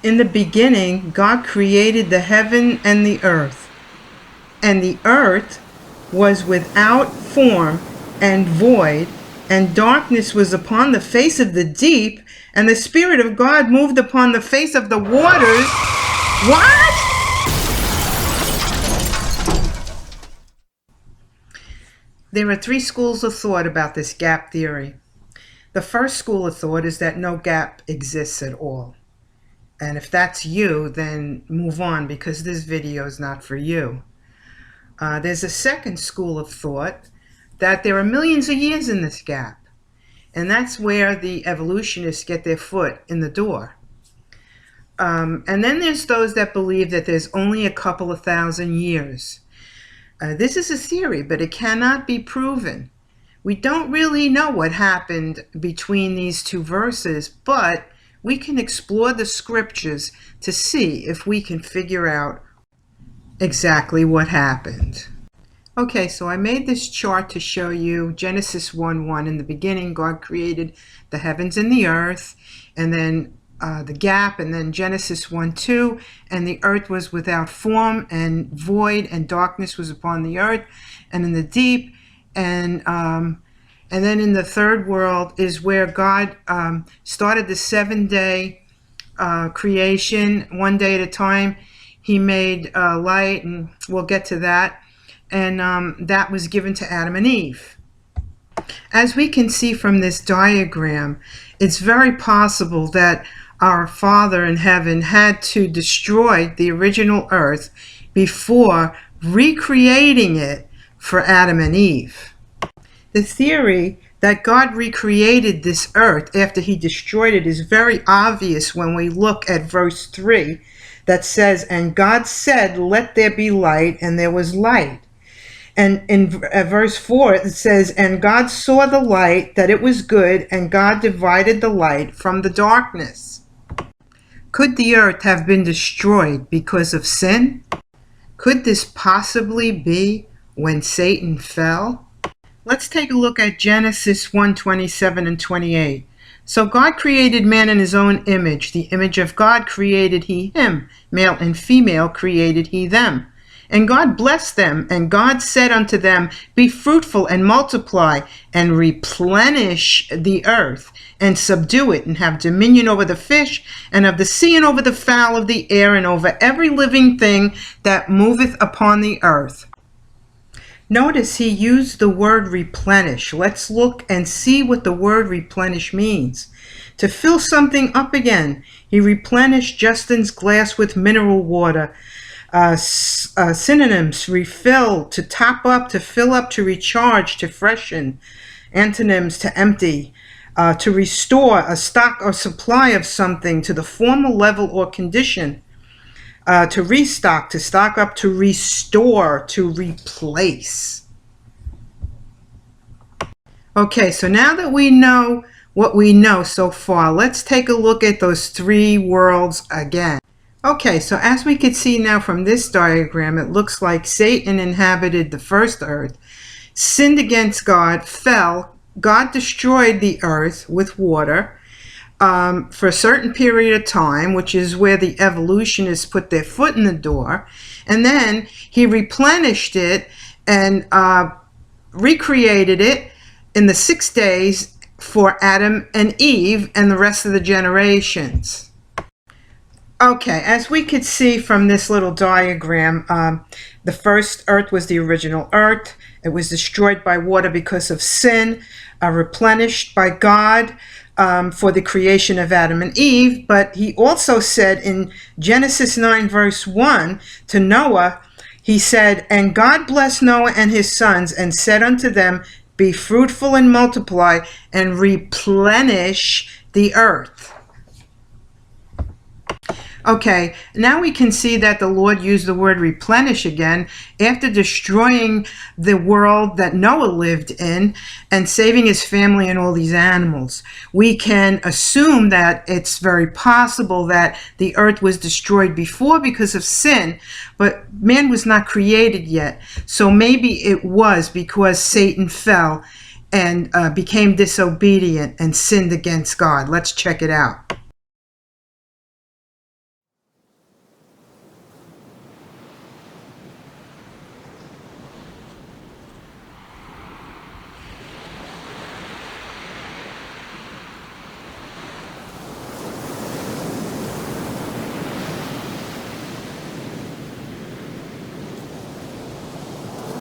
In the beginning, God created the heaven and the earth. And the earth was without form and void, and darkness was upon the face of the deep, and the Spirit of God moved upon the face of the waters. What? There are three schools of thought about this gap theory. The first school of thought is that no gap exists at all. And if that's you, then move on, because this video is not for you. There's a second school of thought that there are millions of years in this gap. And that's where the evolutionists get their foot in the door. And then there's those that believe that there's only a couple of thousand years. This is a theory, but it cannot be proven. We don't really know what happened between these two verses, but we can explore the scriptures to see if we can figure out exactly what happened. Okay, so I made this chart to show you Genesis 1:1. In the beginning, God created the heavens and the earth, and then the gap, and then Genesis 1:2, and the earth was without form and void, and darkness was upon the earth and in the deep, and then in the third world is where God started the 7-day creation, one day at a time. He made light, and we'll get to that, and that was given to Adam and Eve. As we can see from this diagram, it's very possible that our Father in heaven had to destroy the original earth before recreating it for Adam and Eve. The theory that God recreated this earth after he destroyed it is very obvious when we look at verse 3 that says, "And God said, let there be light, and there was light." And in verse 4 it says, "And God saw the light, that it was good, and God divided the light from the darkness." Could the earth have been destroyed because of sin? Could this possibly be when Satan fell? Let's take a look at Genesis 1:27 and 28. "So God created man in his own image. The image of God created he him. Male and female created he them. And God blessed them, and God said unto them, Be fruitful and multiply, and replenish the earth, and subdue it, and have dominion over the fish, and of the sea, and over the fowl of the air, and over every living thing that moveth upon the earth." Notice he used the word replenish. Let's look and see what the word replenish means. To fill something up again. He replenished Justin's glass with mineral water. Synonyms: refill, to top up, to fill up, to recharge, to freshen. Antonyms: to empty, to restore, a stock or supply of something to the former level or condition. To restock, to stock up, to restore, to replace. Okay, so now that we know what we know so far, let's take a look at those three worlds again. Okay, so as we can see now from this diagram, it looks like Satan inhabited the first earth, sinned against God, fell. God destroyed the earth with water for a certain period of time, which is where the evolutionists put their foot in the door. And then he replenished it and recreated it in the 6 days for Adam and Eve and the rest of the generations. Okay, as we could see from this little diagram, the first earth was the original earth. It was destroyed by water because of sin, replenished by God for the creation of Adam and Eve. But he also said in Genesis 9 verse 1 to Noah, he said, "And God blessed Noah and his sons and said unto them, Be fruitful and multiply and replenish the earth." Okay, now we can see that the Lord used the word replenish again after destroying the world that Noah lived in and saving his family and all these animals. We can assume that it's very possible that the earth was destroyed before because of sin, but man was not created yet. So maybe it was because Satan fell and became disobedient and sinned against God. Let's check it out.